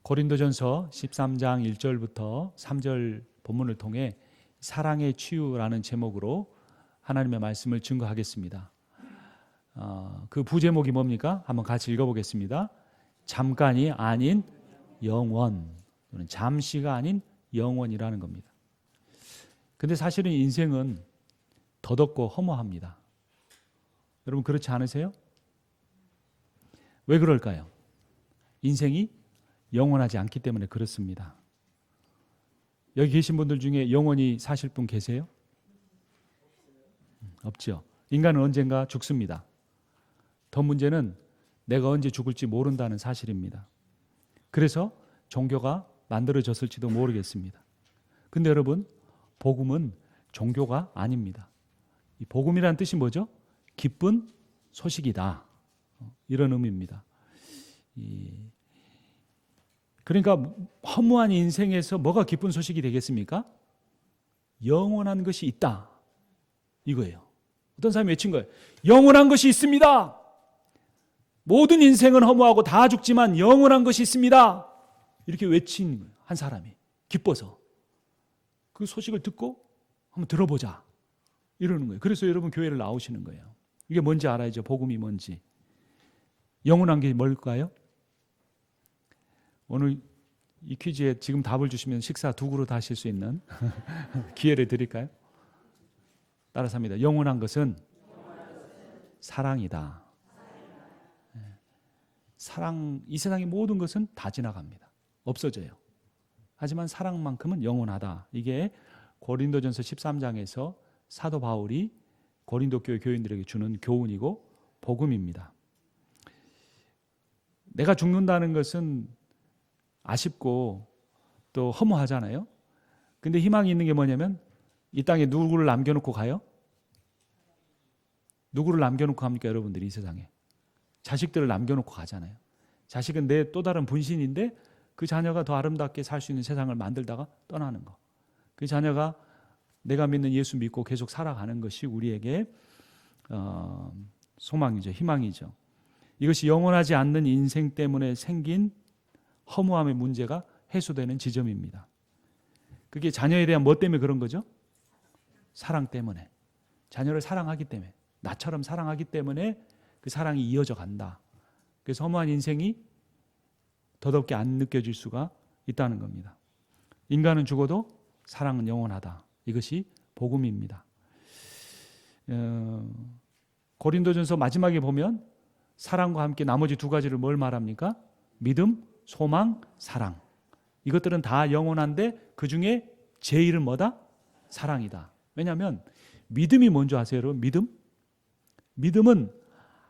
고린도전서 13장 1절부터 3절 본문을 통해 사랑의 치유라는 제목으로 하나님의 말씀을 증거하겠습니다. 그 부제목이 뭡니까? 한번 같이 읽어보겠습니다. 잠깐이 아닌 영원, 또는 잠시가 아닌 영원이라는 겁니다. 근데 사실은 인생은 더덥고 허무합니다. 여러분 그렇지 않으세요? 왜 그럴까요? 인생이 영원하지 않기 때문에 그렇습니다. 여기 계신 분들 중에 영원히 사실 분 계세요? 없죠. 인간은 언젠가 죽습니다. 더 문제는 내가 언제 죽을지 모른다는 사실입니다. 그래서 종교가 만들어졌을지도 모르겠습니다. 근데 여러분, 복음은 종교가 아닙니다. 이 복음이라는 뜻이 뭐죠? 기쁜 소식이다. 이런 의미입니다. 그러니까 허무한 인생에서 뭐가 기쁜 소식이 되겠습니까? 영원한 것이 있다. 이거예요. 어떤 사람이 외친 거예요. 영원한 것이 있습니다. 모든 인생은 허무하고 다 죽지만 영원한 것이 있습니다. 이렇게 외친 거예요. 한 사람이 기뻐서. 그 소식을 듣고 한번 들어보자. 이러는 거예요. 그래서 여러분 교회를 나오시는 거예요. 이게 뭔지 알아야죠. 복음이 뭔지. 영원한 게 뭘까요? 오늘 이 퀴즈에 지금 답을 주시면 식사 2그릇 하실 수 있는 기회를 드릴까요? 따라서 합니다. 영원한 것은 사랑이다. 사랑, 이 세상의 모든 것은 다 지나갑니다. 없어져요. 하지만 사랑만큼은 영원하다. 이게 고린도전서 13장에서 사도 바울이 고린도 교회 교인들에게 주는 교훈이고 복음입니다. 내가 죽는다는 것은 아쉽고 또 허무하잖아요. 근데 희망이 있는 게 뭐냐면 이 땅에 누구를 남겨놓고 가요? 누구를 남겨놓고 갑니까? 여러분들이 이 세상에 자식들을 남겨놓고 가잖아요. 자식은 내 또 다른 분신인데 그 자녀가 더 아름답게 살 수 있는 세상을 만들다가 떠나는 거. 그 자녀가 내가 믿는 예수 믿고 계속 살아가는 것이 우리에게 소망이죠. 희망이죠. 이것이 영원하지 않는 인생 때문에 생긴 허무함의 문제가 해소되는 지점입니다. 그게 자녀에 대한 뭐 때문에 그런 거죠? 사랑 때문에. 자녀를 사랑하기 때문에. 나처럼 사랑하기 때문에 그 사랑이 이어져 간다. 그래서 허무한 인생이 더럽게 안 느껴질 수가 있다는 겁니다. 인간은 죽어도 사랑은 영원하다. 이것이 복음입니다. 고린도전서 마지막에 보면 사랑과 함께 나머지 2가지를 뭘 말합니까? 믿음, 소망, 사랑. 이것들은 다 영원한데 그 중에 제일은 뭐다? 사랑이다. 왜냐하면 믿음이 뭔지 아세요, 여러분? 믿음은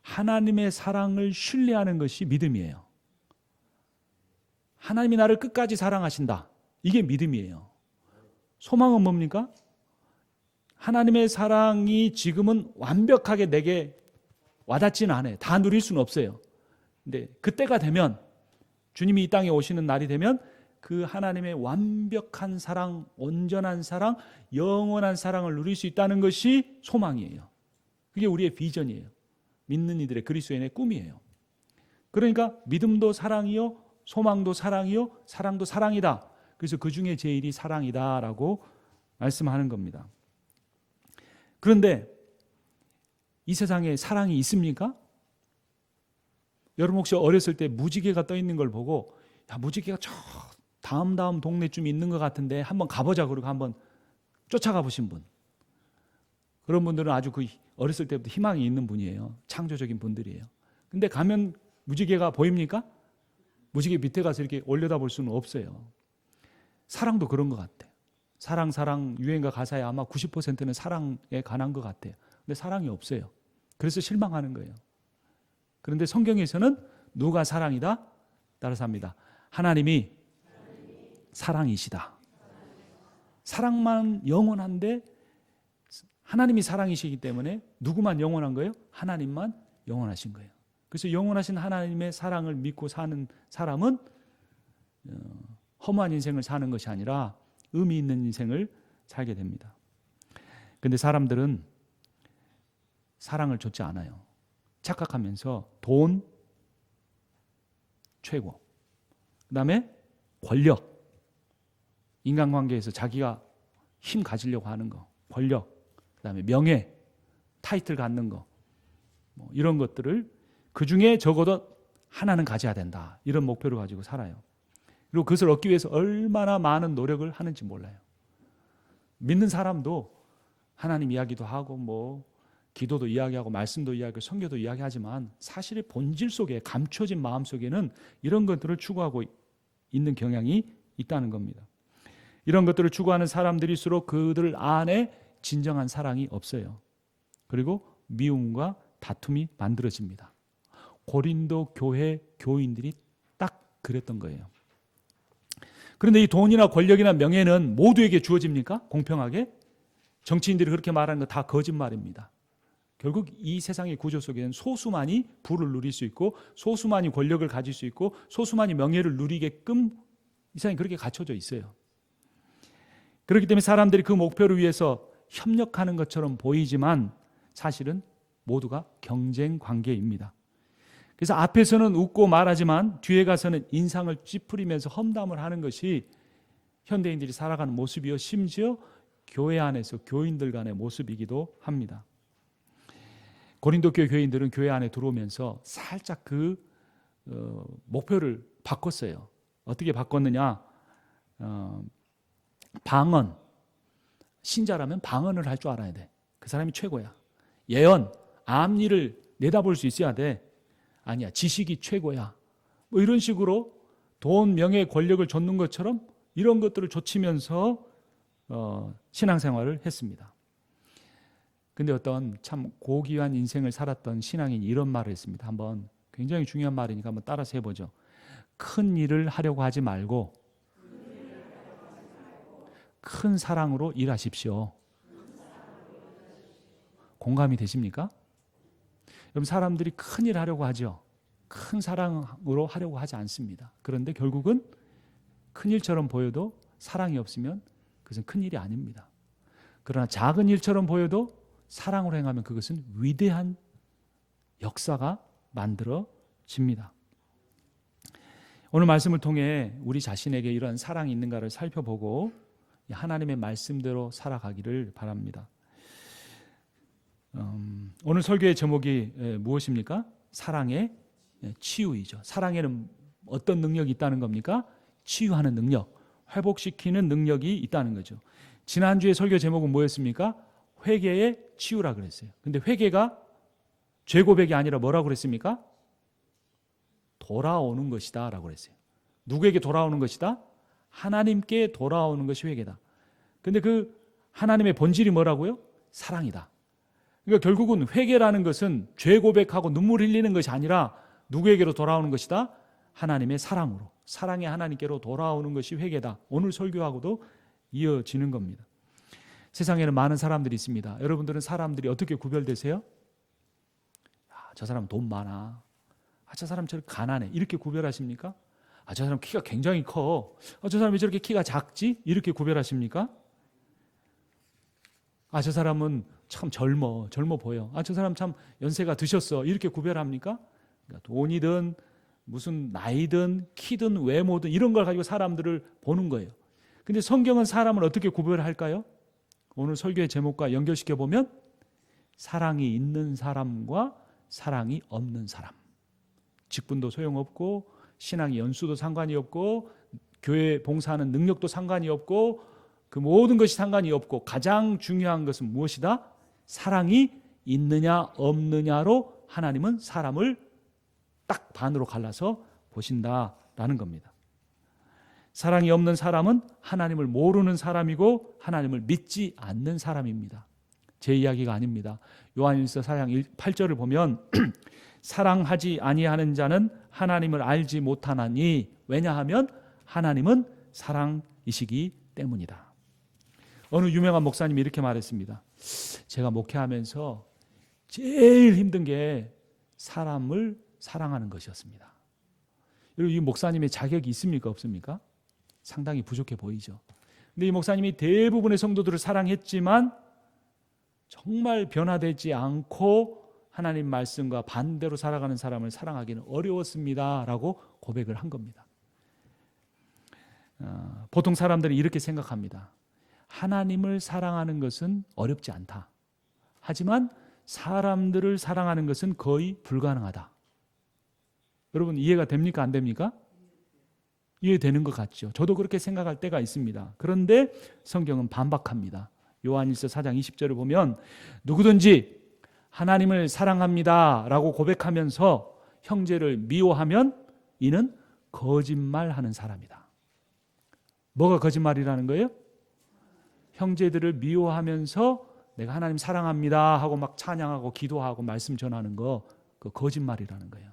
하나님의 사랑을 신뢰하는 것이 믿음이에요. 하나님이 나를 끝까지 사랑하신다. 이게 믿음이에요. 소망은 뭡니까? 하나님의 사랑이 지금은 완벽하게 내게 와닿지는 않아요. 다 누릴 수는 없어요. 근데 그때가 되면 주님이 이 땅에 오시는 날이 되면 그 하나님의 완벽한 사랑, 온전한 사랑, 영원한 사랑을 누릴 수 있다는 것이 소망이에요. 그게 우리의 비전이에요. 믿는 이들의 그리스도인의 꿈이에요. 그러니까 믿음도 사랑이요, 소망도 사랑이요, 사랑도 사랑이다. 그래서 그 중에 제일이 사랑이다라고 말씀하는 겁니다. 그런데 이 세상에 사랑이 있습니까? 여러분 혹시 어렸을 때 무지개가 떠 있는 걸 보고 야, 무지개가 저 다음 동네쯤 있는 것 같은데 한번 가보자 그러고 한번 쫓아가 보신 분. 그런 분들은 아주 그 어렸을 때부터 희망이 있는 분이에요. 창조적인 분들이에요. 근데 가면 무지개가 보입니까? 무지개 밑에 가서 이렇게 올려다볼 수는 없어요. 사랑도 그런 것 같아요. 사랑 유행가 가사에 아마 90%는 사랑에 관한 것 같아요. 근데 사랑이 없어요. 그래서 실망하는 거예요. 그런데 성경에서는 누가 사랑이다? 따라서 합니다. 하나님이 사랑이시다. 사랑만 영원한데 하나님이 사랑이시기 때문에 누구만 영원한 거예요? 하나님만 영원하신 거예요. 그래서 영원하신 하나님의 사랑을 믿고 사는 사람은 허무한 인생을 사는 것이 아니라 의미 있는 인생을 살게 됩니다. 그런데 사람들은 사랑을 줬지 않아요. 착각하면서 돈 최고, 그 다음에 권력, 인간관계에서 자기가 힘 가지려고 하는 거, 권력, 그다음에 명예, 타이틀 갖는 거, 뭐 이런 것들을 그중에 적어도 하나는 가져야 된다. 이런 목표를 가지고 살아요. 그리고 그것을 얻기 위해서 얼마나 많은 노력을 하는지 몰라요. 믿는 사람도 하나님 이야기도 하고 뭐 기도도 이야기하고 말씀도 이야기하고 선교도 이야기하지만 사실의 본질 속에 감춰진 마음 속에는 이런 것들을 추구하고 있는 경향이 있다는 겁니다. 이런 것들을 추구하는 사람들일수록 그들 안에 진정한 사랑이 없어요. 그리고 미움과 다툼이 만들어집니다. 고린도 교회 교인들이 딱 그랬던 거예요. 그런데 이 돈이나 권력이나 명예는 모두에게 주어집니까? 공평하게? 정치인들이 그렇게 말하는 거 다 거짓말입니다. 결국 이 세상의 구조 속에는 소수만이 부를 누릴 수 있고 소수만이 권력을 가질 수 있고 소수만이 명예를 누리게끔 이 세상이 그렇게 갖춰져 있어요. 그렇기 때문에 사람들이 그 목표를 위해서 협력하는 것처럼 보이지만 사실은 모두가 경쟁 관계입니다. 그래서 앞에서는 웃고 말하지만 뒤에 가서는 인상을 찌푸리면서 험담을 하는 것이 현대인들이 살아가는 모습이요, 심지어 교회 안에서 교인들 간의 모습이기도 합니다. 고린도 교회 교인들은 교회 안에 들어오면서 살짝 그 목표를 바꿨어요. 어떻게 바꿨느냐? 방언, 신자라면 방언을 할 줄 알아야 돼. 그 사람이 최고야. 예언, 앞일을 내다볼 수 있어야 돼. 아니야, 지식이 최고야. 뭐 이런 식으로 돈, 명예, 권력을 좇는 것처럼 이런 것들을 좇으면서 신앙생활을 했습니다. 근데 어떤 참 고귀한 인생을 살았던 신앙인이 이런 말을 했습니다. 한번 굉장히 중요한 말이니까 한번 따라서 해보죠. 큰 일을 하려고 하지 말고 큰 사랑으로 일하십시오. 공감이 되십니까? 여러분, 사람들이 큰 일 하려고 하죠. 큰 사랑으로 하려고 하지 않습니다. 그런데 결국은 큰 일처럼 보여도 사랑이 없으면 그것은 큰 일이 아닙니다. 그러나 작은 일처럼 보여도 사랑으로 행하면 그것은 위대한 역사가 만들어집니다. 오늘 말씀을 통해 우리 자신에게 이런 사랑이 있는가를 살펴보고 하나님의 말씀대로 살아가기를 바랍니다. 오늘 설교의 제목이 무엇입니까? 사랑의 치유이죠. 사랑에는 어떤 능력이 있다는 겁니까? 치유하는 능력, 회복시키는 능력이 있다는 거죠. 지난주에 설교 제목은 뭐였습니까? 회개의 치유라 그랬어요. 근데 회개가 죄 고백이 아니라 뭐라고 그랬습니까? 돌아오는 것이다 라고 그랬어요. 누구에게 돌아오는 것이다? 하나님께 돌아오는 것이 회개다. 근데 그 하나님의 본질이 뭐라고요? 사랑이다. 그러니까 결국은 회개라는 것은 죄 고백하고 눈물 흘리는 것이 아니라 누구에게로 돌아오는 것이다? 하나님의 사랑으로, 사랑의 하나님께로 돌아오는 것이 회개다. 오늘 설교하고도 이어지는 겁니다. 세상에는 많은 사람들이 있습니다. 여러분들은 사람들이 어떻게 구별되세요? 저 사람 돈 많아. 저 사람 저렇게 가난해. 이렇게 구별하십니까? 저 사람 키가 굉장히 커. 저 사람 왜 저렇게 키가 작지? 이렇게 구별하십니까? 저 사람은 참 젊어 보여. 저 사람 참 연세가 드셨어. 이렇게 구별합니까? 그러니까 돈이든 무슨 나이든 키든 외모든 이런 걸 가지고 사람들을 보는 거예요. 근데 성경은 사람을 어떻게 구별할까요? 오늘 설교의 제목과 연결시켜 보면 사랑이 있는 사람과 사랑이 없는 사람. 직분도 소용없고 신앙의 연수도 상관이 없고 교회 봉사하는 능력도 상관이 없고 그 모든 것이 상관이 없고 가장 중요한 것은 무엇이다? 사랑이 있느냐 없느냐로 하나님은 사람을 딱 반으로 갈라서 보신다라는 겁니다. 사랑이 없는 사람은 하나님을 모르는 사람이고 하나님을 믿지 않는 사람입니다. 제 이야기가 아닙니다. 요한일서 4장 8절을 보면 사랑하지 아니하는 자는 하나님을 알지 못하나니 왜냐하면 하나님은 사랑이시기 때문이다. 어느 유명한 목사님이 이렇게 말했습니다. 제가 목회하면서 제일 힘든 게 사람을 사랑하는 것이었습니다. 여러분, 이 목사님의 자격이 있습니까? 없습니까? 상당히 부족해 보이죠. 근데 이 목사님이 대부분의 성도들을 사랑했지만 정말 변화되지 않고 하나님 말씀과 반대로 살아가는 사람을 사랑하기는 어려웠습니다 라고 고백을 한 겁니다. 보통 사람들은 이렇게 생각합니다. 하나님을 사랑하는 것은 어렵지 않다. 하지만 사람들을 사랑하는 것은 거의 불가능하다. 여러분 이해가 됩니까? 안 됩니까? 이해되는 것 같죠. 저도 그렇게 생각할 때가 있습니다. 그런데 성경은 반박합니다. 요한일서 4장 20절을 보면 누구든지 하나님을 사랑합니다 라고 고백하면서 형제를 미워하면 이는 거짓말하는 사람이다. 뭐가 거짓말이라는 거예요? 형제들을 미워하면서 내가 하나님 사랑합니다 하고 막 찬양하고 기도하고 말씀 전하는 거, 그 거짓말이라는 거예요.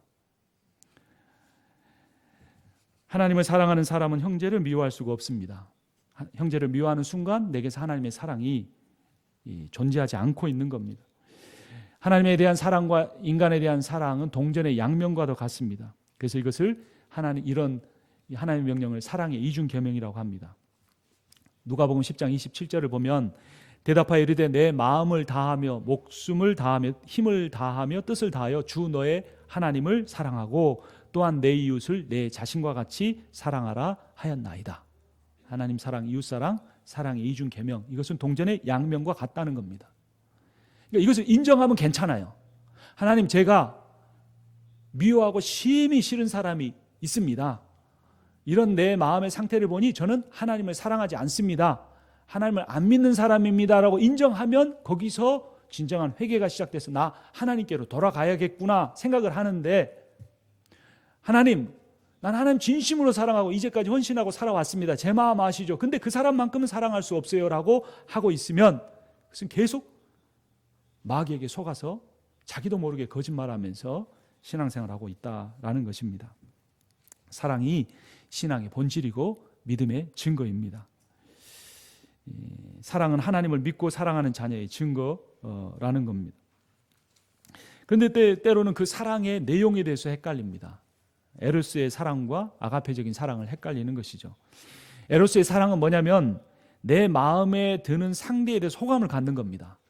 하나님을 사랑하는 사람은 형제를 미워할 수가 없습니다. 형제를 미워하는 순간 내게서 하나님의 사랑이 존재하지 않고 있는 겁니다. 하나님에 대한 사랑과 인간에 대한 사랑은 동전의 양면과도 같습니다. 그래서 이것을 이런 하나님의 명령을 사랑의 이중 계명이라고 합니다. 누가복음 10장 27절을 보면 대답하여 이르되 내 마음을 다하며 목숨을 다하며 힘을 다하며 뜻을 다하여 주 너의 하나님을 사랑하고 또한 내 이웃을 내 자신과 같이 사랑하라 하였나이다. 하나님 사랑, 이웃 사랑, 사랑의 이중 계명, 이것은 동전의 양면과 같다는 겁니다. 그러니까 이것을 인정하면 괜찮아요. 하나님, 제가 미워하고 심히 싫은 사람이 있습니다. 이런 내 마음의 상태를 보니 저는 하나님을 사랑하지 않습니다. 하나님을 안 믿는 사람입니다 라고 인정하면 거기서 진정한 회개가 시작돼서 나 하나님께로 돌아가야겠구나 생각을 하는데, 하나님, 난 하나님 진심으로 사랑하고 이제까지 헌신하고 살아왔습니다. 제 마음 아시죠? 근데 그 사람만큼은 사랑할 수 없어요 라고 하고 있으면 그것은 계속 마귀에게 속아서 자기도 모르게 거짓말하면서 신앙생활하고 있다라는 것입니다. 사랑이 신앙의 본질이고 믿음의 증거입니다. 사랑은 하나님을 믿고 사랑하는 자녀의 증거라는 겁니다. 그런데 때로는 그 사랑의 내용에 대해서 헷갈립니다. 에로스의 사랑과 아가페적인 사랑을 헷갈리는 것이죠. 에로스의 사랑은 뭐냐면 내 마음에 드는 상대에 대해서 호감을 갖는 겁니다.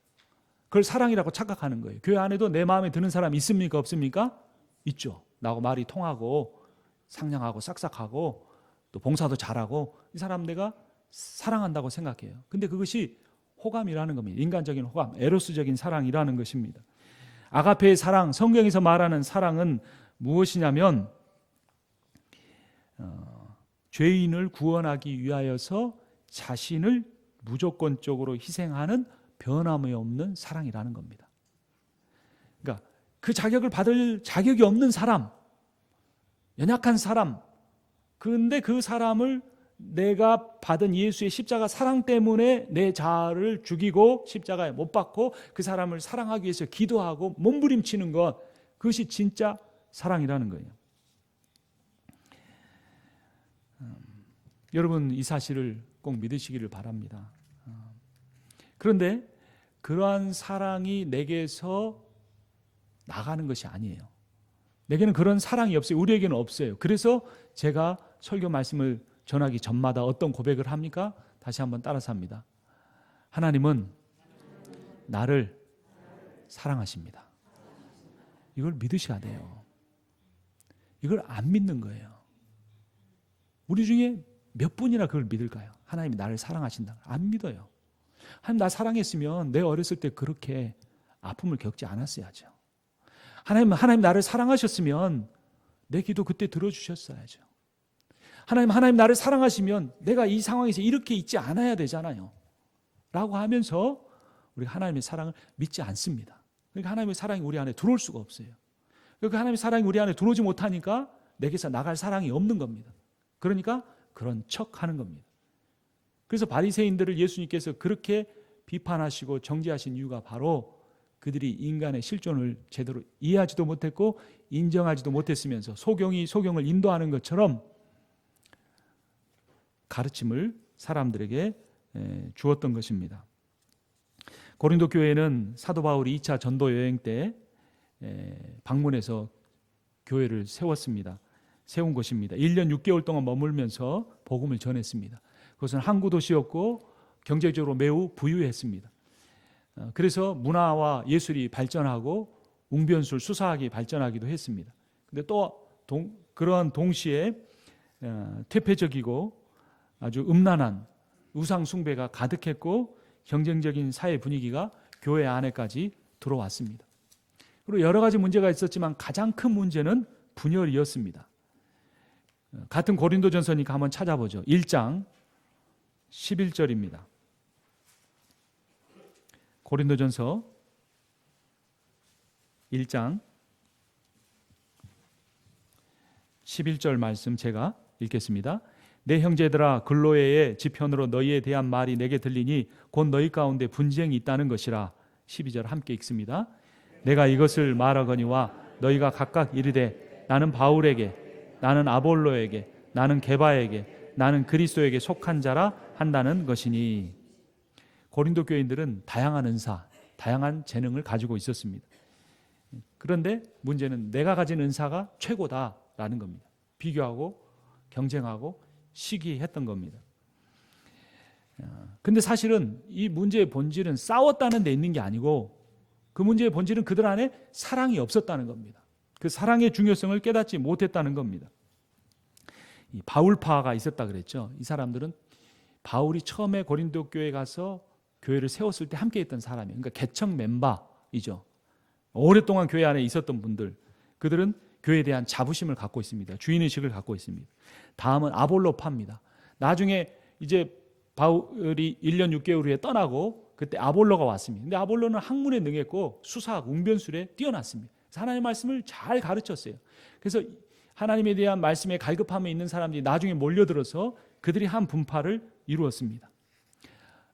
그걸 사랑이라고 착각하는 거예요. 교회 안에도 내 마음에 드는 사람 있습니까? 없습니까? 있죠. 나하고 말이 통하고 상냥하고 싹싹하고 또 봉사도 잘하고 이 사람 내가 사랑한다고 생각해요. 근데 그것이 호감이라는 겁니다. 인간적인 호감, 에로스적인 사랑이라는 것입니다. 아가페의 사랑, 성경에서 말하는 사랑은 무엇이냐면 죄인을 구원하기 위하여서 자신을 무조건적으로 희생하는 변함이 없는 사랑이라는 겁니다. 그러니까 그 자격을 받을 자격이 없는 사람, 연약한 사람, 그런데 그 사람을 내가 받은 예수의 십자가 사랑 때문에 내 자아를 죽이고 십자가에 못 박고 그 사람을 사랑하기 위해서 기도하고 몸부림치는 것, 그것이 진짜 사랑이라는 거예요. 여러분 이 사실을 꼭 믿으시기를 바랍니다. 그런데 그러한 사랑이 내게서 나가는 것이 아니에요. 내게는 그런 사랑이 없어요. 우리에게는 없어요. 그래서 제가 설교 말씀을 전하기 전마다 어떤 고백을 합니까? 다시 한번 따라서 합니다. 하나님은 나를 사랑하십니다. 이걸 믿으셔야 돼요. 이걸 안 믿는 거예요. 우리 중에 몇 분이나 그걸 믿을까요? 하나님이 나를 사랑하신다. 안 믿어요. 하나님 나 사랑했으면 내 어렸을 때 그렇게 아픔을 겪지 않았어야죠. 하나님 나를 사랑하셨으면 내 기도 그때 들어주셨어야죠. 하나님 나를 사랑하시면 내가 이 상황에서 이렇게 있지 않아야 되잖아요. 라고 하면서 우리가 하나님의 사랑을 믿지 않습니다. 그러니까 하나님의 사랑이 우리 안에 들어올 수가 없어요. 그러니까 하나님의 사랑이 우리 안에 들어오지 못하니까 내게서 나갈 사랑이 없는 겁니다. 그러니까 그런 척하는 겁니다. 그래서 바리새인들을 예수님께서 그렇게 비판하시고 정죄하신 이유가 바로 그들이 인간의 실존을 제대로 이해하지도 못했고 인정하지도 못했으면서 소경을 인도하는 것처럼 가르침을 사람들에게 주었던 것입니다. 고린도 교회는 사도 바울이 2차 전도 여행 때 방문해서 교회를 세운 것입니다. 1년 6개월 동안 머물면서 복음을 전했습니다. 그것은 항구 도시였고 경제적으로 매우 부유했습니다. 그래서 문화와 예술이 발전하고 웅변술, 수사학이 발전하기도 했습니다. 근데 또 그러한 동시에 퇴폐적이고 아주 음란한 우상 숭배가 가득했고 경쟁적인 사회 분위기가 교회 안에까지 들어왔습니다. 그리고 여러 가지 문제가 있었지만 가장 큰 문제는 분열이었습니다. 같은 고린도전서니까 한번 찾아보죠. 1장 11절입니다. 고린도전서 1장 11절 말씀 제가 읽겠습니다. 내 형제들아, 글로에의 지편으로 너희에 대한 말이 내게 들리니 곧 너희 가운데 분쟁이 있다는 것이라. 12절 함께 읽습니다. 내가 이것을 말하거니와 너희가 각각 이르되 나는 바울에게, 나는 아볼로에게, 나는 게바에게, 나는 그리스도에게 속한 자라 한다는 것이니. 고린도 교인들은 다양한 은사, 다양한 재능을 가지고 있었습니다. 그런데 문제는 내가 가진 은사가 최고다라는 겁니다. 비교하고 경쟁하고 시기했던 겁니다. 근데 사실은 이 문제의 본질은 싸웠다는 데 있는 게 아니고 그 문제의 본질은 그들 안에 사랑이 없었다는 겁니다. 그 사랑의 중요성을 깨닫지 못했다는 겁니다. 이 바울파가 있었다 그랬죠. 이 사람들은 바울이 처음에 고린도 교회에 가서 교회를 세웠을 때 함께 했던 사람이에요. 그러니까 개척 멤버이죠. 오랫동안 교회 안에 있었던 분들, 그들은 교회에 대한 자부심을 갖고 있습니다. 주인의식을 갖고 있습니다. 다음은 아볼로파입니다. 나중에 이제 바울이 1년 6개월 후에 떠나고 그때 아볼로가 왔습니다. 근데 아볼로는 학문에 능했고 수사학, 웅변술에 뛰어났습니다. 하나님의 말씀을 잘 가르쳤어요. 그래서 하나님에 대한 말씀에 갈급함에 있는 사람들이 나중에 몰려들어서 그들이 한 분파를 이루었습니다.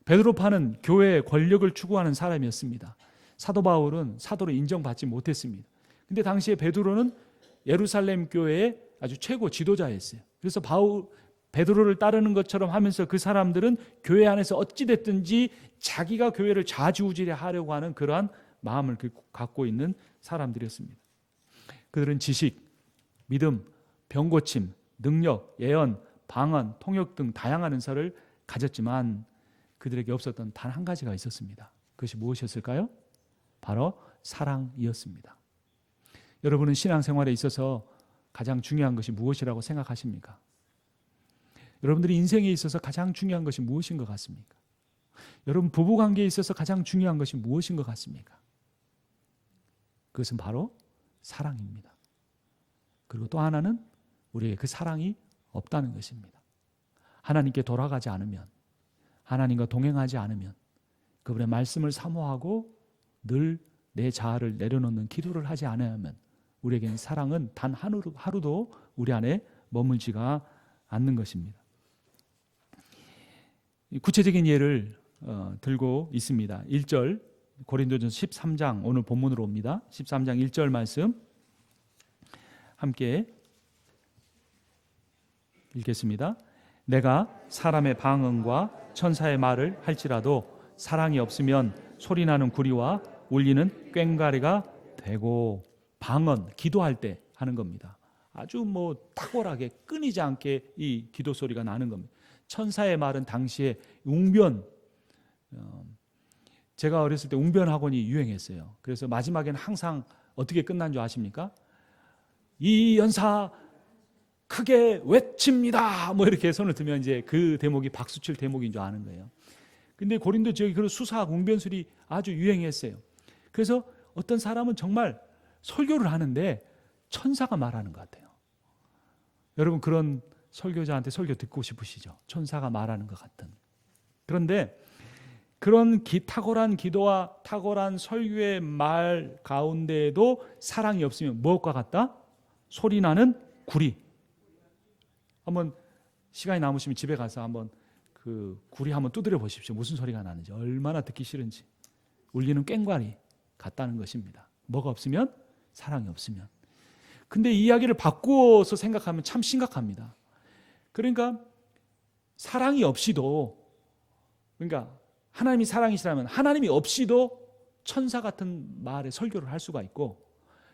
베드로파는 교회의 권력을 추구하는 사람이었습니다. 사도 바울은 사도로 인정받지 못했습니다. 근데 당시에 베드로는 예루살렘 교회의 아주 최고 지도자였어요. 그래서 베드로를 따르는 것처럼 하면서 그 사람들은 교회 안에서 어찌됐든지 자기가 교회를 좌지우지하려고 하는 그러한 마음을 갖고 있는 사람들이었습니다. 그들은 지식, 믿음, 병고침, 능력, 예언, 방언, 통역 등 다양한 은사를 가졌지만 그들에게 없었던 단 한 가지가 있었습니다. 그것이 무엇이었을까요? 바로 사랑이었습니다. 여러분은 신앙생활에 있어서 가장 중요한 것이 무엇이라고 생각하십니까? 여러분들이 인생에 있어서 가장 중요한 것이 무엇인 것 같습니까? 여러분 부부관계에 있어서 가장 중요한 것이 무엇인 것 같습니까? 그것은 바로 사랑입니다. 그리고 또 하나는 우리에게 그 사랑이 없다는 것입니다. 하나님께 돌아가지 않으면, 하나님과 동행하지 않으면, 그분의 말씀을 사모하고 늘 내 자아를 내려놓는 기도를 하지 않으면 우리에게는 사랑은 단 하루도 우리 안에 머물지가 않는 것입니다. 구체적인 예를 들고 있습니다. 1절 고린도전서 13장 오늘 본문으로 옵니다. 13장 1절 말씀 함께 읽겠습니다. 내가 사람의 방언과 천사의 말을 할지라도 사랑이 없으면 소리나는 구리와 울리는 꽹과리가 되고. 방언, 기도할 때 하는 겁니다. 아주 탁월하게 끊이지 않게 이 기도 소리가 나는 겁니다. 천사의 말은 당시에 웅변, 제가 어렸을 때 웅변 학원이 유행했어요. 그래서 마지막에는 항상 어떻게 끝난 줄 아십니까? 이 연사 크게 외칩니다. 이렇게 손을 들면 이제 그 대목이 박수칠 대목인 줄 아는 거예요. 근데 고린도 지역에 그런 수사학 웅변술이 아주 유행했어요. 그래서 어떤 사람은 정말 설교를 하는데 천사가 말하는 것 같아요. 여러분 그런 설교자한테 설교 듣고 싶으시죠? 천사가 말하는 것 같은. 그런데 그런 탁월한 기도와 탁월한 설교의 말 가운데에도 사랑이 없으면 무엇과 같다? 소리나는 구리. 한번 시간이 남으시면 집에 가서 한번 그 구리 한번 두드려 보십시오. 무슨 소리가 나는지, 얼마나 듣기 싫은지. 울리는 꽹과리 같다는 것입니다. 뭐가 없으면? 사랑이 없으면. 근데 이 이야기를 바꾸어서 생각하면 참 심각합니다. 그러니까 사랑이 없이도, 그러니까 하나님이 사랑이시라면 하나님이 없이도 천사 같은 말에 설교를 할 수가 있고,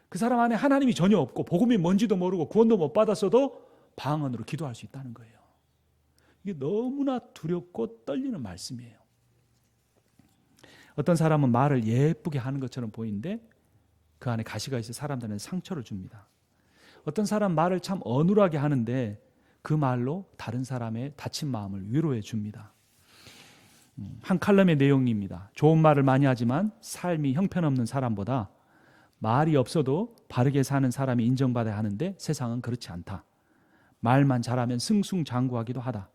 그 사람 안에 하나님이 전혀 없고 복음이 뭔지도 모르고 구원도 못 받았어도 방언으로 기도할 수 있다는 거예요. 이게 너무나 두렵고 떨리는 말씀이에요. 어떤 사람은 말을 예쁘게 하는 것처럼 보이는데 그 안에 가시가 있어 사람들한테 상처를 줍니다. 어떤 사람 말을 참 어눌하게 하는데 그 말로 다른 사람의 다친 마음을 위로해 줍니다. 한 칼럼의 내용입니다. 좋은 말을 많이 하지만 삶이 형편없는 사람보다 말이 없어도 바르게 사는 사람이 인정받아야 하는데 세상은 그렇지 않다. 말만 잘하면 승승장구하기도 하다.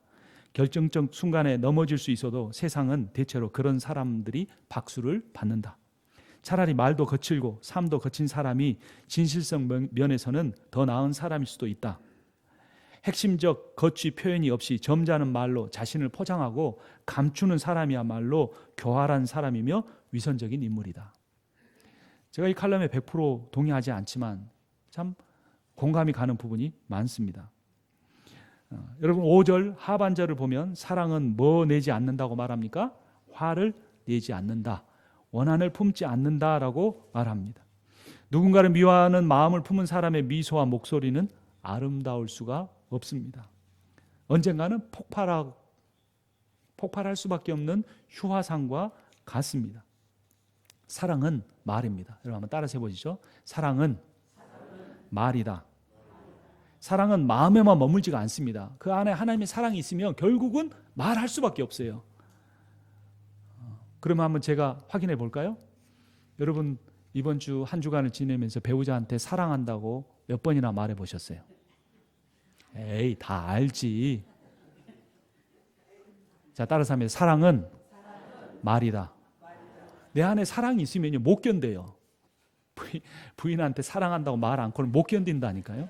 결정적 순간에 넘어질 수 있어도 세상은 대체로 그런 사람들이 박수를 받는다. 차라리 말도 거칠고 삶도 거친 사람이 진실성 면에서는 더 나은 사람일 수도 있다. 핵심적 거취 표현이 없이 점잖은 말로 자신을 포장하고 감추는 사람이야말로 교활한 사람이며 위선적인 인물이다. 제가 이 칼럼에 100% 동의하지 않지만 참 공감이 가는 부분이 많습니다. 여러분 5절 하반절을 보면 사랑은 뭐 내지 않는다고 말합니까? 화를 내지 않는다. 원한을 품지 않는다라고 말합니다. 누군가를 미워하는 마음을 품은 사람의 미소와 목소리는 아름다울 수가 없습니다. 언젠가는 폭발할 수밖에 없는 휴화상과 같습니다. 사랑은 말입니다. 여러분 한번 따라서 해보시죠. 사랑은 말이다. 사랑은 마음에만 머물지가 않습니다. 그 안에 하나님의 사랑이 있으면 결국은 말할 수밖에 없어요. 그러면 한번 제가 확인해 볼까요? 여러분 이번 주 한 주간을 지내면서 배우자한테 사랑한다고 몇 번이나 말해 보셨어요? 에이, 다 알지. 자, 따라서 하면 사랑은 말이다. 내 안에 사랑이 있으면요 못 견뎌요. 부인한테 사랑한다고 말 않고는 못 견딘다니까요.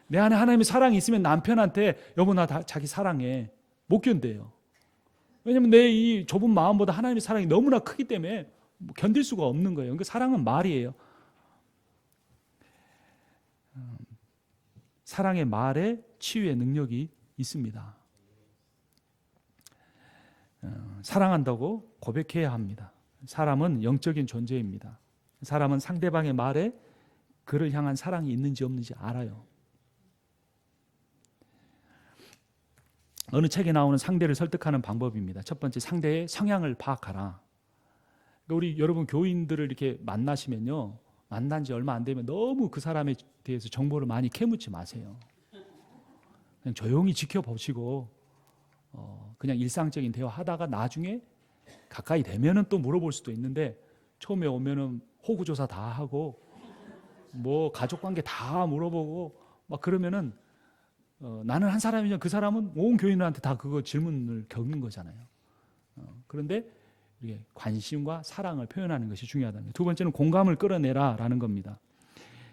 내 안에 하나님의 사랑이 있으면 남편한테 여보 나 자기 사랑해 못 견뎌요. 왜냐하면 내 이 좁은 마음보다 하나님의 사랑이 너무나 크기 때문에 견딜 수가 없는 거예요. 그러니까 사랑은 말이에요. 사랑의 말에 치유의 능력이 있습니다. 사랑한다고 고백해야 합니다. 사람은 영적인 존재입니다. 사람은 상대방의 말에 그를 향한 사랑이 있는지 없는지 알아요. 어느 책에 나오는 상대를 설득하는 방법입니다. 첫 번째, 상대의 성향을 파악하라. 그러니까 우리 여러분 교인들을 이렇게 만나시면요, 만난 지 얼마 안 되면 너무 그 사람에 대해서 정보를 많이 캐묻지 마세요. 그냥 조용히 지켜보시고 그냥 일상적인 대화하다가 나중에 가까이 되면은 또 물어볼 수도 있는데 처음에 오면은 호구조사 다 하고 뭐 가족관계 다 물어보고 막 그러면은 나는 한 사람이면 그 사람은 온 교인들한테 다 그거 질문을 겪는 거잖아요. 그런데 이게 관심과 사랑을 표현하는 것이 중요하다는 거예요. 두 번째는 공감을 끌어내라라는 겁니다.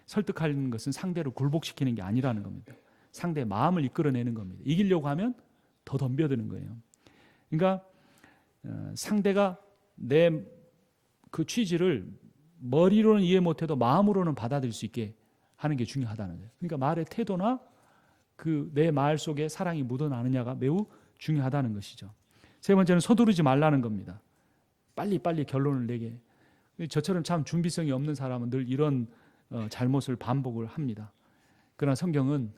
설득하는 것은 상대를 굴복시키는 게 아니라는 겁니다. 상대의 마음을 이끌어내는 겁니다. 이기려고 하면 더 덤벼드는 거예요. 그러니까 상대가 내 그 취지를 머리로는 이해 못해도 마음으로는 받아들일 수 있게 하는 게 중요하다는 거예요. 그러니까 말의 태도나 그 내 말 속에 사랑이 묻어나느냐가 매우 중요하다는 것이죠. 세 번째는 서두르지 말라는 겁니다. 빨리빨리 결론을 내게. 저처럼 참 준비성이 없는 사람은 늘 이런 잘못을 반복을 합니다. 그러나 성경은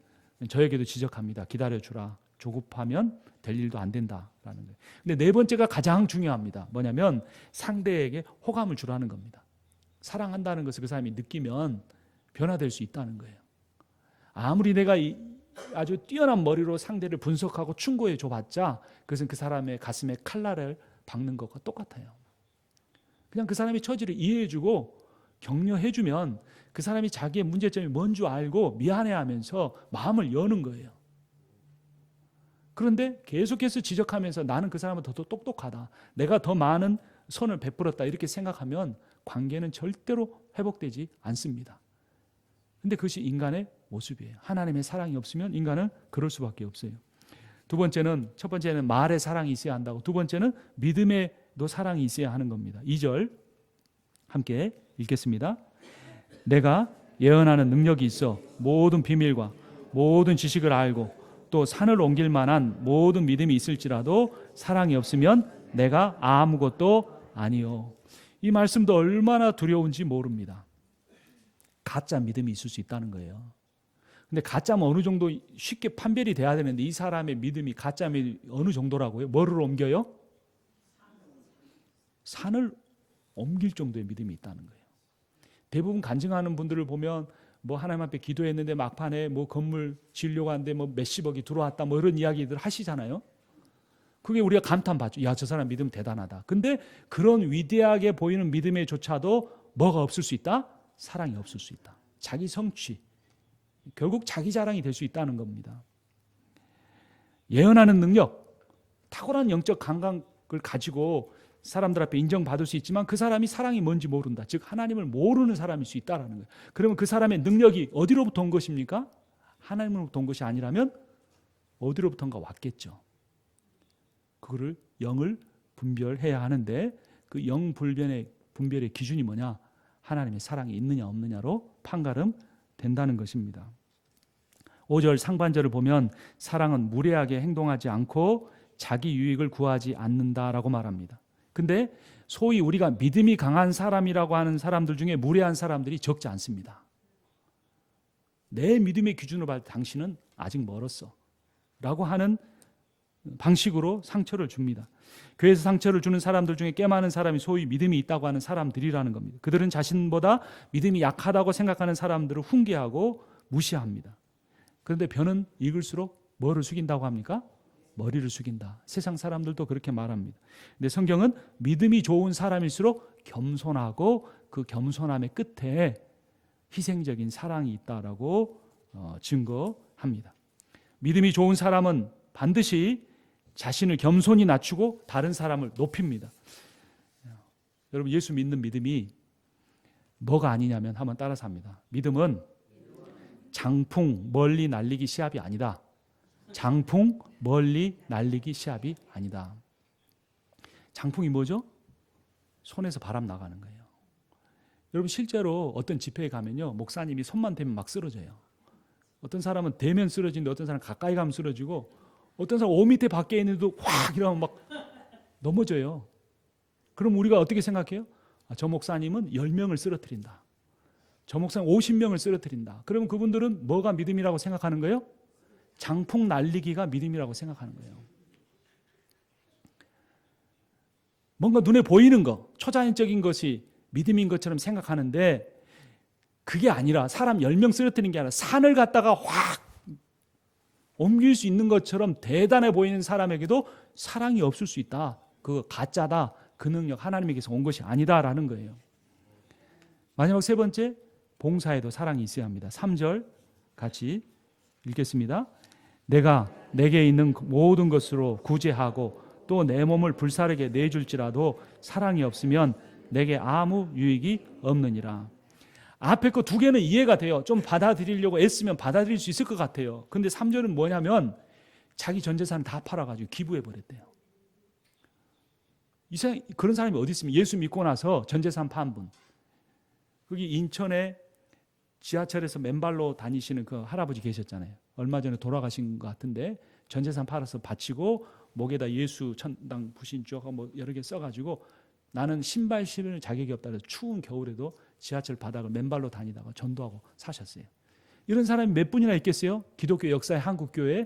저에게도 지적합니다. 기다려주라. 조급하면 될 일도 안 된다라는 거예요. 근데 네 번째가 가장 중요합니다. 뭐냐면 상대에게 호감을 주라는 겁니다. 사랑한다는 것을 그 사람이 느끼면 변화될 수 있다는 거예요. 아무리 내가 아주 뛰어난 머리로 상대를 분석하고 충고해 줘봤자 그것은 그 사람의 가슴에 칼날을 박는 것과 똑같아요. 그냥 그 사람의 처지를 이해해주고 격려해주면 그 사람이 자기의 문제점이 뭔 줄 알고 미안해하면서 마음을 여는 거예요. 그런데 계속해서 지적하면서 나는 그 사람은 더 똑똑하다, 내가 더 많은 선을 베풀었다 이렇게 생각하면 관계는 절대로 회복되지 않습니다. 그런데 그것이 인간의 모습이에요. 하나님의 사랑이 없으면 인간은 그럴 수밖에 없어요. 두 번째는, 첫 번째는 말에 사랑이 있어야 한다고, 두 번째는 믿음에도 사랑이 있어야 하는 겁니다. 2절 함께 읽겠습니다. 내가 예언하는 능력이 있어 모든 비밀과 모든 지식을 알고 또 산을 옮길 만한 모든 믿음이 있을지라도 사랑이 없으면 내가 아무것도 아니요. 이 말씀도 얼마나 두려운지 모릅니다. 가짜 믿음이 있을 수 있다는 거예요. 근데 가짜면 어느 정도 쉽게 판별이 돼야 되는데 이 사람의 믿음이 가짜면 어느 정도라고요? 뭐를 옮겨요? 산을 옮길 정도의 믿음이 있다는 거예요. 대부분 간증하는 분들을 보면 뭐 하나님 앞에 기도했는데 막판에 뭐 건물 지으려고 하는데 뭐 몇십억이 들어왔다 뭐 이런 이야기들 하시잖아요. 그게 우리가 감탄받죠. 야, 저 사람 믿음 대단하다. 근데 그런 위대하게 보이는 믿음에조차도 뭐가 없을 수 있다? 사랑이 없을 수 있다. 자기 성취, 결국 자기 자랑이 될 수 있다는 겁니다. 예언하는 능력, 탁월한 영적 감각을 가지고 사람들 앞에 인정받을 수 있지만 그 사람이 사랑이 뭔지 모른다. 즉 하나님을 모르는 사람일 수 있다는 거예요. 그러면 그 사람의 능력이 어디로부터 온 것입니까? 하나님으로부터 온 것이 아니라면 어디로부터인가 왔겠죠. 그거를 영을 분별해야 하는데 그 영 분별의 기준이 뭐냐? 하나님의 사랑이 있느냐 없느냐로 판가름 된다는 것입니다. 5절 상반절을 보면 사랑은 무례하게 행동하지 않고 자기 유익을 구하지 않는다라고 말합니다. 근데 소위 우리가 믿음이 강한 사람이라고 하는 사람들 중에 무례한 사람들이 적지 않습니다. 내 믿음의 기준으로 봤을 때 당신은 아직 멀었어 라고 하는 방식으로 상처를 줍니다. 교회에서 상처를 주는 사람들 중에 꽤 많은 사람이 소위 믿음이 있다고 하는 사람들이라는 겁니다. 그들은 자신보다 믿음이 약하다고 생각하는 사람들을 훈계하고 무시합니다. 그런데 변은 익을수록 뭐를 숙인다고 합니까? 머리를 숙인다. 세상 사람들도 그렇게 말합니다. 근데 성경은 믿음이 좋은 사람일수록 겸손하고 그 겸손함의 끝에 희생적인 사랑이 있다라고 증거합니다. 믿음이 좋은 사람은 반드시 자신을 겸손히 낮추고 다른 사람을 높입니다. 여러분, 예수 믿는 믿음이 뭐가 아니냐면 한번 따라서 합니다. 믿음은 장풍 멀리 날리기 시합이 아니다. 장풍 멀리 날리기 시합이 아니다. 장풍이 뭐죠? 손에서 바람 나가는 거예요. 여러분, 실제로 어떤 집회에 가면요, 목사님이 손만 대면 막 쓰러져요. 어떤 사람은 대면 쓰러지는데 어떤 사람은 가까이 가면 쓰러지고 어떤 사람은 5m 밖에 있는데도 확 이러면 막 넘어져요. 그럼 우리가 어떻게 생각해요? 저 목사님은 10명을 쓰러뜨린다. 저 목사님 50명을 쓰러뜨린다. 그러면 그분들은 뭐가 믿음이라고 생각하는 거예요? 장풍 날리기가 믿음이라고 생각하는 거예요. 뭔가 눈에 보이는 거, 초자연적인 것이 믿음인 것처럼 생각하는데 그게 아니라 사람 10명 쓰러뜨리는 게 아니라 산을 갖다가 확 옮길 수 있는 것처럼 대단해 보이는 사람에게도 사랑이 없을 수 있다. 그거 가짜다. 그 능력 하나님에게서 온 것이 아니다라는 거예요. 마지막 세 번째, 봉사에도 사랑이 있어야 합니다. 3절 같이 읽겠습니다. 내가 내게 있는 모든 것으로 구제하고 또 내 몸을 불사르게 내줄지라도 사랑이 없으면 내게 아무 유익이 없느니라. 앞에 거 두 개는 이해가 돼요. 좀 받아들이려고 애쓰면 받아들일 수 있을 것 같아요. 근데 3절은 뭐냐면 자기 전 재산 다 팔아가지고 기부해버렸대요. 그런 사람이 어디 있습니까? 예수 믿고 나서 전 재산 판 분. 거기 인천에 지하철에서 맨발로 다니시는 그 할아버지 계셨잖아요. 얼마 전에 돌아가신 것 같은데 전 재산 팔아서 바치고 목에다 예수 천당 부신 쪽 뭐 여러 개 써가지고 나는 신발 신을 자격이 없다 해서 추운 겨울에도 지하철 바닥을 맨발로 다니다가 전도하고 사셨어요. 이런 사람이 몇 분이나 있겠어요? 기독교 역사의 한국교회에?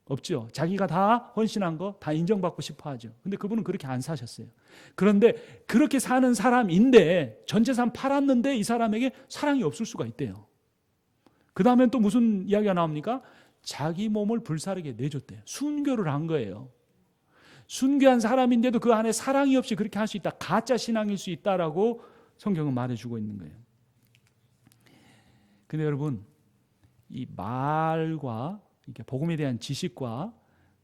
없죠. 자기가 다 헌신한 거 다 인정받고 싶어 하죠. 근데 그분은 그렇게 안 사셨어요. 그런데 그렇게 사는 사람인데 전 재산 팔았는데 이 사람에게 사랑이 없을 수가 있대요. 그 다음엔 또 무슨 이야기가 나옵니까? 자기 몸을 불사르게 내줬대요. 순교를 한 거예요. 순교한 사람인데도 그 안에 사랑이 없이 그렇게 할 수 있다. 가짜 신앙일 수 있다라고 성경은 말해주고 있는 거예요. 근데 여러분, 이 말과 이렇게 복음에 대한 지식과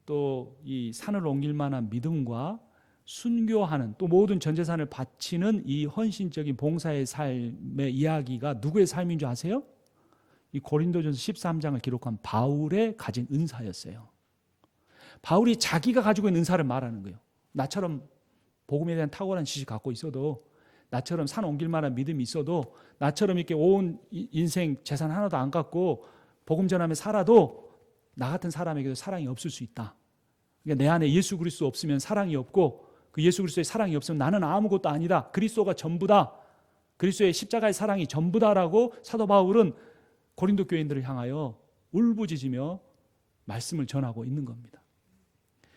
또 이 산을 옮길 만한 믿음과 순교하는 또 모든 전 재산을 바치는 이 헌신적인 봉사의 삶의 이야기가 누구의 삶인 줄 아세요? 이 고린도전서 13장을 기록한 바울의 가진 은사였어요. 바울이 자기가 가지고 있는 은사를 말하는 거예요. 나처럼 복음에 대한 탁월한 지식 갖고 있어도, 나처럼 산 옮길 만한 믿음이 있어도, 나처럼 이렇게 온 인생 재산 하나도 안 갖고 복음 전하며 살아도 나 같은 사람에게도 사랑이 없을 수 있다. 그러니까 내 안에 예수 그리스도 없으면 사랑이 없고 그 예수 그리스도의 사랑이 없으면 나는 아무것도 아니다. 그리스도가 전부다. 그리스도의 십자가의 사랑이 전부다라고 사도 바울은 고린도 교인들을 향하여 울부짖으며 말씀을 전하고 있는 겁니다.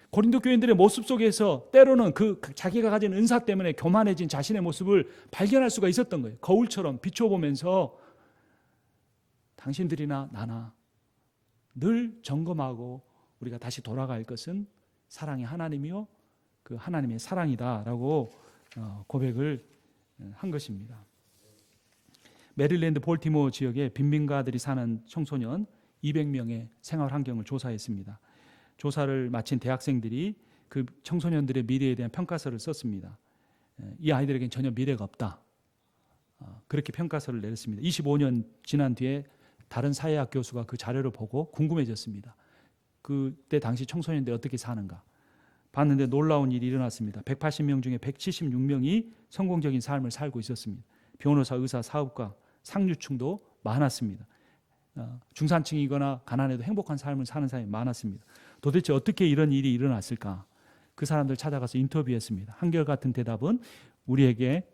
고린도 교인들의 모습 속에서 때로는 그 자기가 가진 은사 때문에 교만해진 자신의 모습을 발견할 수가 있었던 거예요. 거울처럼 비춰보면서 당신들이나 나나 늘 점검하고 우리가 다시 돌아갈 것은 사랑의 하나님이요 그 하나님의 사랑이다라고 고백을 한 것입니다. 메릴랜드 볼티모어 지역에 빈민가들이 사는 청소년 200명의 생활 환경을 조사했습니다. 조사를 마친 대학생들이 그 청소년들의 미래에 대한 평가서를 썼습니다. 이 아이들에겐 전혀 미래가 없다. 그렇게 평가서를 내렸습니다. 25년 지난 뒤에 다른 사회학 교수가 그 자료를 보고 궁금해졌습니다. 그때 당시 청소년들이 어떻게 사는가 봤는데 놀라운 일이 일어났습니다. 180명 중에 176명이 성공적인 삶을 살고 있었습니다. 변호사, 의사, 사업가, 상류층도 많았습니다. 중산층이거나 가난해도 행복한 삶을 사는 사람이 많았습니다. 도대체 어떻게 이런 일이 일어났을까? 그 사람들 찾아가서 인터뷰했습니다. 한결같은 대답은 우리에게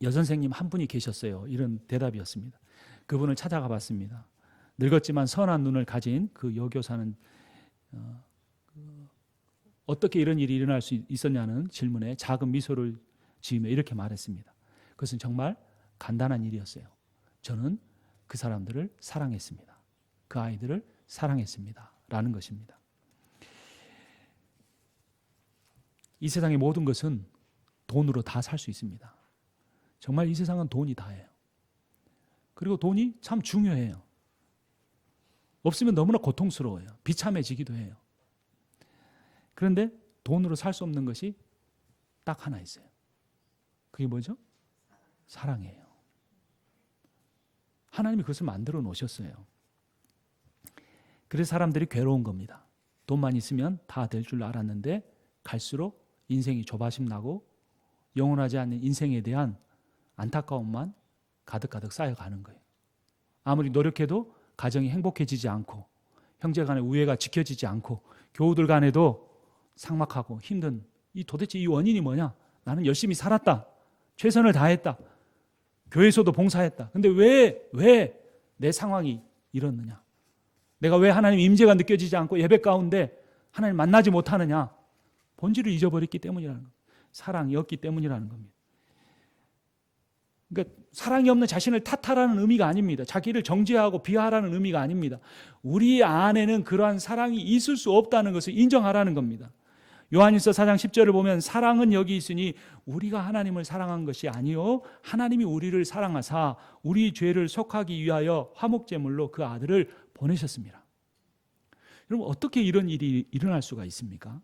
여선생님 한 분이 계셨어요. 이런 대답이었습니다. 그분을 찾아가 봤습니다. 늙었지만 선한 눈을 가진 그 여교사는 어떻게 이런 일이 일어날 수 있었냐는 질문에 작은 미소를 지으며 이렇게 말했습니다. 그것은 정말 간단한 일이었어요. 저는 그 사람들을 사랑했습니다. 그 아이들을 사랑했습니다. 라는 것입니다. 이 세상의 모든 것은 돈으로 다 살 수 있습니다. 정말 이 세상은 돈이 다예요. 그리고 돈이 참 중요해요. 없으면 너무나 고통스러워요. 비참해지기도 해요. 그런데 돈으로 살 수 없는 것이 딱 하나 있어요. 그게 뭐죠? 사랑이에요. 하나님이 그것을 만들어 놓으셨어요. 그래서 사람들이 괴로운 겁니다. 돈만 있으면 다 될 줄 알았는데 갈수록 인생이 조바심 나고 영원하지 않는 인생에 대한 안타까움만 가득가득 쌓여가는 거예요. 아무리 노력해도 가정이 행복해지지 않고 형제 간의 우애가 지켜지지 않고 교우들 간에도 삭막하고 힘든 도대체 이 원인이 뭐냐? 나는 열심히 살았다. 최선을 다했다. 교회에서도 봉사했다. 근데 왜 내 상황이 이렇느냐? 내가 왜 하나님 임재가 느껴지지 않고 예배 가운데 하나님 만나지 못하느냐? 본질을 잊어버렸기 때문이라는 겁니다. 사랑이 없기 때문이라는 겁니다. 그러니까 사랑이 없는 자신을 탓하라는 의미가 아닙니다. 자기를 정죄하고 비하하라는 의미가 아닙니다. 우리 안에는 그러한 사랑이 있을 수 없다는 것을 인정하라는 겁니다. 요한일서 4장 10절을 보면 사랑은 여기 있으니 우리가 하나님을 사랑한 것이 아니요 하나님이 우리를 사랑하사 우리 죄를 속하기 위하여 화목제물로 그 아들을 보내셨습니다. 여러분 어떻게 이런 일이 일어날 수가 있습니까?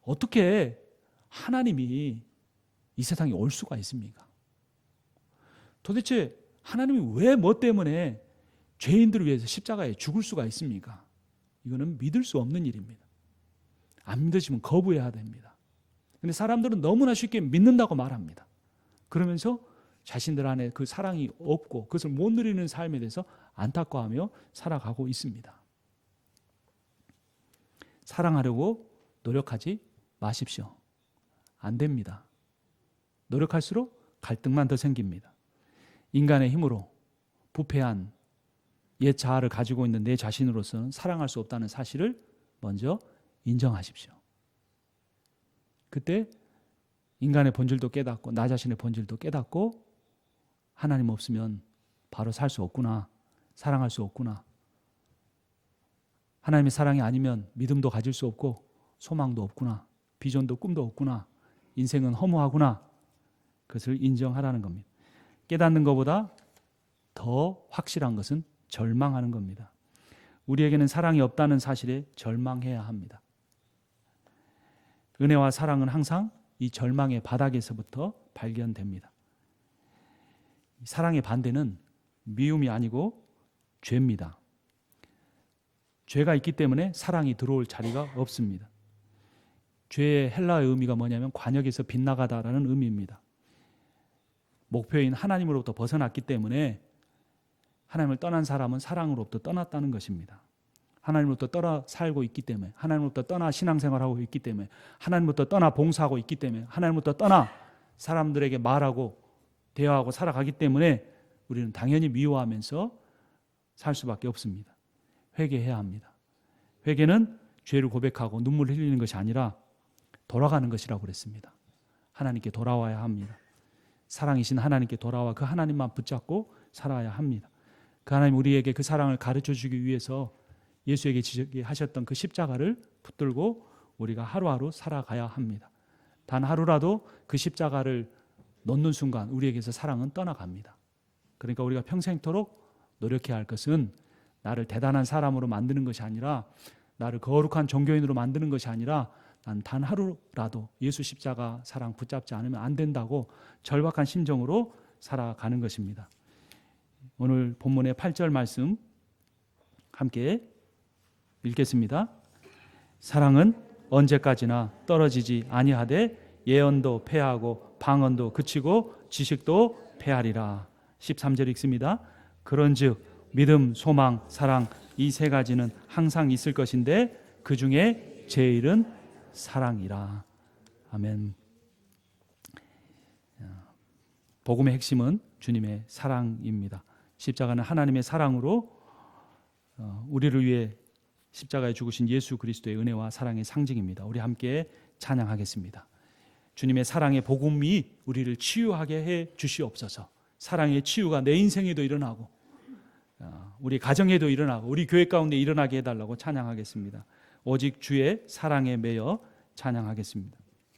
어떻게 하나님이 이 세상에 올 수가 있습니까? 도대체 하나님이 왜 뭐 때문에 죄인들을 위해서 십자가에 죽을 수가 있습니까? 이거는 믿을 수 없는 일입니다. 안 믿어지면 거부해야 됩니다. 그런데 사람들은 너무나 쉽게 믿는다고 말합니다. 그러면서 자신들 안에 그 사랑이 없고 그것을 못 누리는 삶에 대해서 안타까워하며 살아가고 있습니다. 사랑하려고 노력하지 마십시오. 안 됩니다. 노력할수록 갈등만 더 생깁니다. 인간의 힘으로 부패한 옛 자아를 가지고 있는 내 자신으로서는 사랑할 수 없다는 사실을 먼저 인정하십시오. 그때 인간의 본질도 깨닫고 나 자신의 본질도 깨닫고 하나님 없으면 바로 살 수 없구나. 사랑할 수 없구나. 하나님의 사랑이 아니면 믿음도 가질 수 없고 소망도 없구나. 비전도 꿈도 없구나. 인생은 허무하구나. 그것을 인정하라는 겁니다. 깨닫는 것보다 더 확실한 것은 절망하는 겁니다. 우리에게는 사랑이 없다는 사실에 절망해야 합니다. 은혜와 사랑은 항상 이 절망의 바닥에서부터 발견됩니다. 사랑의 반대는 미움이 아니고 죄입니다. 죄가 있기 때문에 사랑이 들어올 자리가 없습니다. 죄의 헬라어의 의미가 뭐냐면 관역에서 빗나가다라는 의미입니다. 목표인 하나님으로부터 벗어났기 때문에 하나님을 떠난 사람은 사랑으로부터 떠났다는 것입니다. 하나님으로부터 떠나 살고 있기 때문에 하나님으로부터 떠나 신앙생활하고 있기 때문에 하나님으로부터 떠나 봉사하고 있기 때문에 하나님으로부터 떠나 사람들에게 말하고 대화하고 살아가기 때문에 우리는 당연히 미워하면서 살 수밖에 없습니다. 회개해야 합니다. 회개는 죄를 고백하고 눈물을 흘리는 것이 아니라 돌아가는 것이라고 그랬습니다. 하나님께 돌아와야 합니다. 사랑이신 하나님께 돌아와 그 하나님만 붙잡고 살아야 합니다. 그 하나님 우리에게 그 사랑을 가르쳐 주기 위해서 예수에게 지적하셨던 그 십자가를 붙들고 우리가 하루하루 살아가야 합니다. 단 하루라도 그 십자가를 놓는 순간 우리에게서 사랑은 떠나갑니다. 그러니까 우리가 평생토록 노력해야 할 것은 나를 대단한 사람으로 만드는 것이 아니라, 나를 거룩한 종교인으로 만드는 것이 아니라, 난 단 하루라도 예수 십자가 사랑 붙잡지 않으면 안 된다고 절박한 심정으로 살아가는 것입니다. 오늘 본문의 8절 말씀 함께 읽겠습니다. 사랑은 언제까지나 떨어지지 아니하되 예언도 패하고 방언도 그치고 지식도 패하리라. 13절 읽습니다. 그런즉 믿음, 소망, 사랑 이 세 가지는 항상 있을 것인데 그 중에 제일은 사랑이라. 아멘. 복음의 핵심은 주님의 사랑입니다. 십자가는 하나님의 사랑으로 우리를 위해 십자가에 죽으신 예수 그리스도의 은혜와 사랑의 상징입니다. 우리 함께 찬양하겠습니다. 주님의 사랑의 복음이 우리를 치유하게 해 주시옵소서. 사랑의 치유가 내 인생에도 일어나고 우리 가정에도 일어나고 우리 교회 가운데 일어나게 해달라고 찬양하겠습니다. 오직 주의 사랑에 매여 찬양하겠습니다.